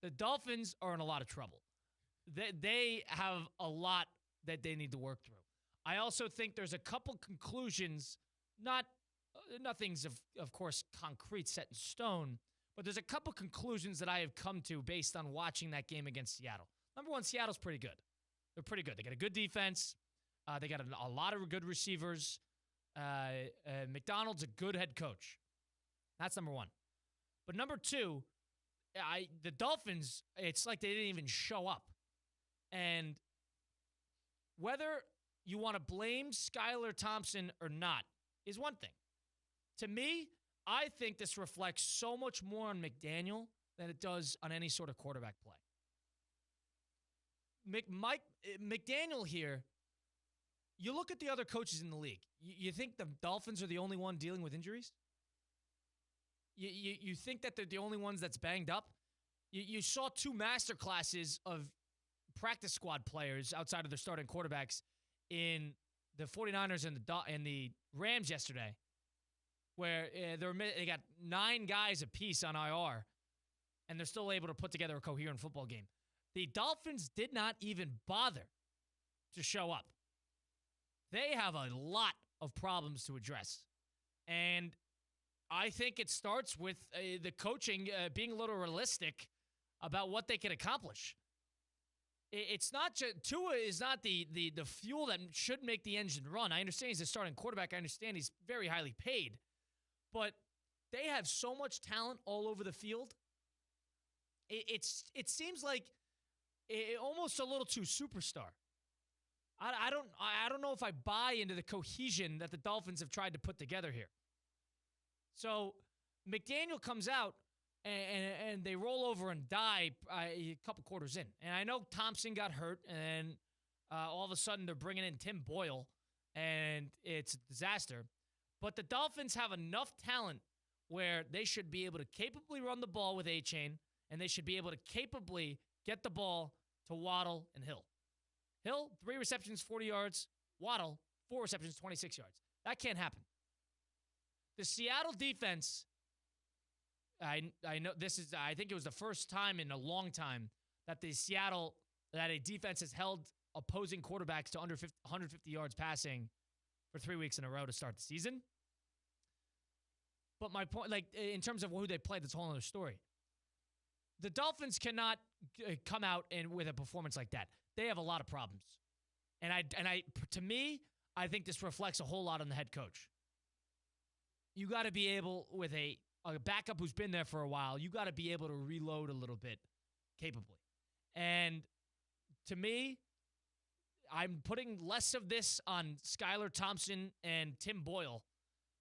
The Dolphins are in a lot of trouble. They have a lot that they need to work through. I also think there's a couple conclusions, nothing's of course concrete set in stone, but there's a couple conclusions that I have come to based on watching that game against Seattle. Number one, Seattle's pretty good. They're pretty good. They got a good defense. They got a lot of good receivers. McDonald's a good head coach. That's number one. But number two, the Dolphins, it's like they didn't even show up. And whether you want to blame Skylar Thompson or not is one thing. To me, I think this reflects so much more on McDaniel than it does on any sort of quarterback play. McDaniel here, you look at the other coaches in the league. You think the Dolphins are the only one dealing with injuries? You think that they're the only ones that's banged up? You saw two master classes of practice squad players outside of their starting quarterbacks in the 49ers and the Rams yesterday, where they got 9 guys apiece on IR, and they're still able to put together a coherent football game. The Dolphins did not even bother to show up. They have a lot of problems to address. And I think it starts with the coaching being a little realistic about what they can accomplish. It's not just Tua is not the fuel that should make the engine run. I understand he's a starting quarterback. I understand he's very highly paid. But they have so much talent all over the field. It seems like almost a little too superstar. I don't know if I buy into the cohesion that the Dolphins have tried to put together here. So McDaniel comes out and they roll over and die a couple quarters in. And I know Thompson got hurt, and all of a sudden they're bringing in Tim Boyle, and it's a disaster. But the Dolphins have enough talent where they should be able to capably run the ball with A-Chain, and they should be able to capably get the ball to Waddle and Hill. Hill, 3 receptions, 40 yards. Waddle, 4 receptions, 26 yards. That can't happen. The Seattle defense, I know this is, I think it was the first time in a long time that a defense has held opposing quarterbacks to under 150 yards passing for 3 weeks in a row to start the season. But my point, in terms of who they played, that's a whole other story. The Dolphins cannot come out with a performance like that. They have a lot of problems. To me, I think this reflects a whole lot on the head coach. You got to be able, with a backup who's been there for a while, you got to be able to reload a little bit capably. And to me, I'm putting less of this on Skylar Thompson and Tim Boyle,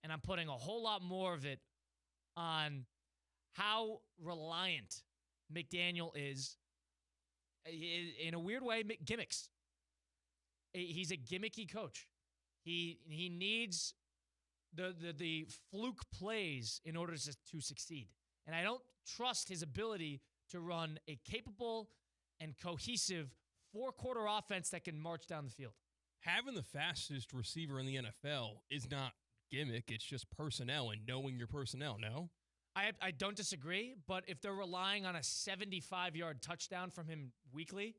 and I'm putting a whole lot more of it on how reliant McDaniel is, in a weird way, gimmicks. He's a gimmicky coach. He needs the fluke plays in order to succeed. And I don't trust his ability to run a capable and cohesive 4-quarter offense that can march down the field. Having the fastest receiver in the NFL is not gimmick. It's just personnel and knowing your personnel, no? I don't disagree, but if they're relying on a 75-yard touchdown from him weekly,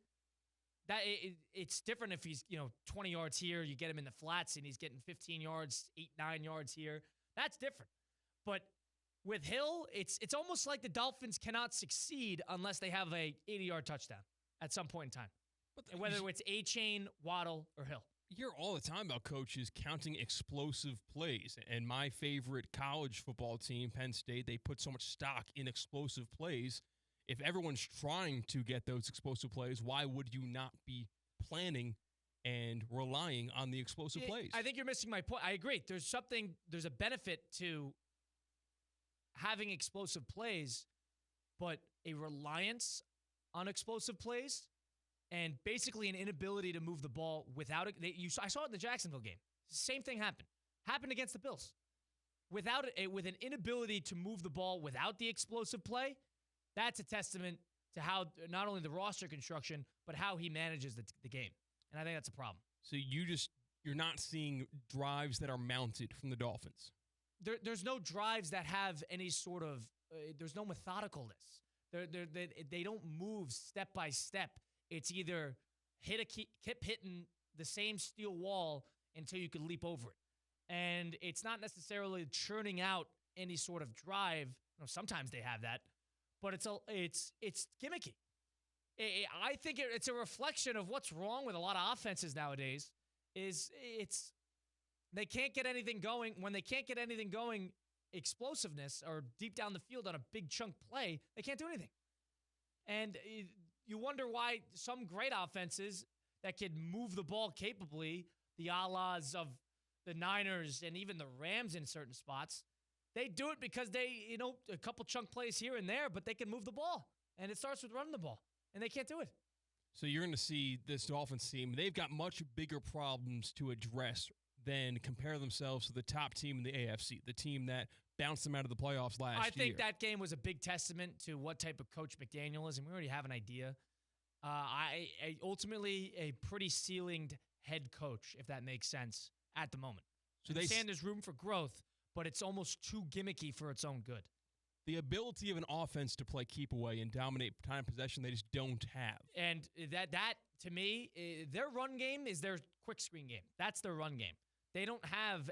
it's different if he's 20 yards here, you get him in the flats, and he's getting 15 yards, 8-9 yards here. That's different. But with Hill, it's almost like the Dolphins cannot succeed unless they have a 80-yard touchdown at some point in time. And whether it's A-Chain, Waddle, or Hill. You hear all the time about coaches counting explosive plays. And my favorite college football team, Penn State, they put so much stock in explosive plays. If everyone's trying to get those explosive plays, why would you not be planning and relying on the explosive plays? I think you're missing my point. I agree. There's a benefit to having explosive plays, but a reliance on explosive plays and basically an inability to move the ball without it. I saw it in the Jacksonville game. Same thing happened. Happened against the Bills. With an inability to move the ball without the explosive play, that's a testament to how not only the roster construction, but how he manages the game. And I think that's a problem. So you're not seeing drives that are mounted from the Dolphins. There's no drives that have any sort of there's no methodicalness. They don't move step by step. It's either keep hitting the same steel wall until you can leap over it. And it's not necessarily churning out any sort of drive. Sometimes they have that, but it's gimmicky. I think it's a reflection of what's wrong with a lot of offenses nowadays. They can't get anything going. When they can't get anything going, explosiveness or deep down the field on a big chunk play, they can't do anything. And you wonder why some great offenses that could move the ball capably, the a-las of the Niners and even the Rams in certain spots, they do it because a couple chunk plays here and there, but they can move the ball. And it starts with running the ball. And they can't do it. So you're going to see this Dolphins team. They've got much bigger problems to address than compare themselves to the top team in the AFC, the team that bounced them out of the playoffs last year. I think that game was a big testament to what type of coach McDaniel is, and we already have an idea. Ultimately, a pretty ceilinged head coach, if that makes sense, at the moment. So they understand there's room for growth, but it's almost too gimmicky for its own good. The ability of an offense to play keep away and dominate time possession, they just don't have. And that to me, their run game is their quick screen game. That's their run game. They don't have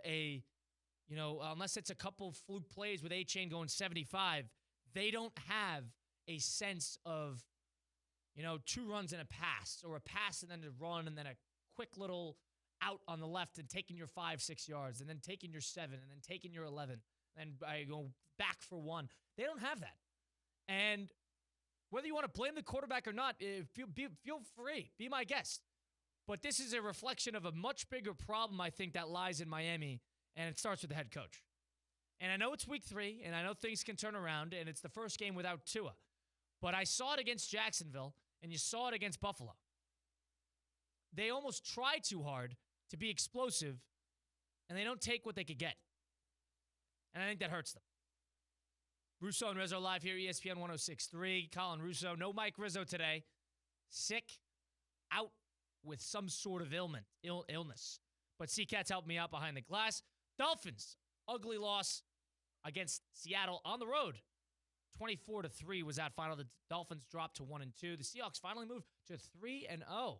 unless it's a couple fluke plays with A-Chain going 75, they don't have a sense of, 2 runs and a pass, or a pass and then a run and then a quick little out on the left and taking your 5-6 yards and then taking your 7 and then taking your 11 and I go back for 1. They don't have that. And whether you want to blame the quarterback or not, feel free. Be my guest. But this is a reflection of a much bigger problem, I think, that lies in Miami, and it starts with the head coach. And I know it's week 3, and I know things can turn around, and it's the first game without Tua. But I saw it against Jacksonville, and you saw it against Buffalo. They almost try too hard to be explosive, and they don't take what they could get. And I think that hurts them. Russo and Rizzo live here, ESPN 106.3. Colin Russo, no Mike Rizzo today. Sick, out with some sort of illness. But C-Cats helped me out behind the glass. Dolphins, ugly loss against Seattle on the road. 24-3 was that final. The Dolphins dropped to 1-2. The Seahawks finally moved to 3-0.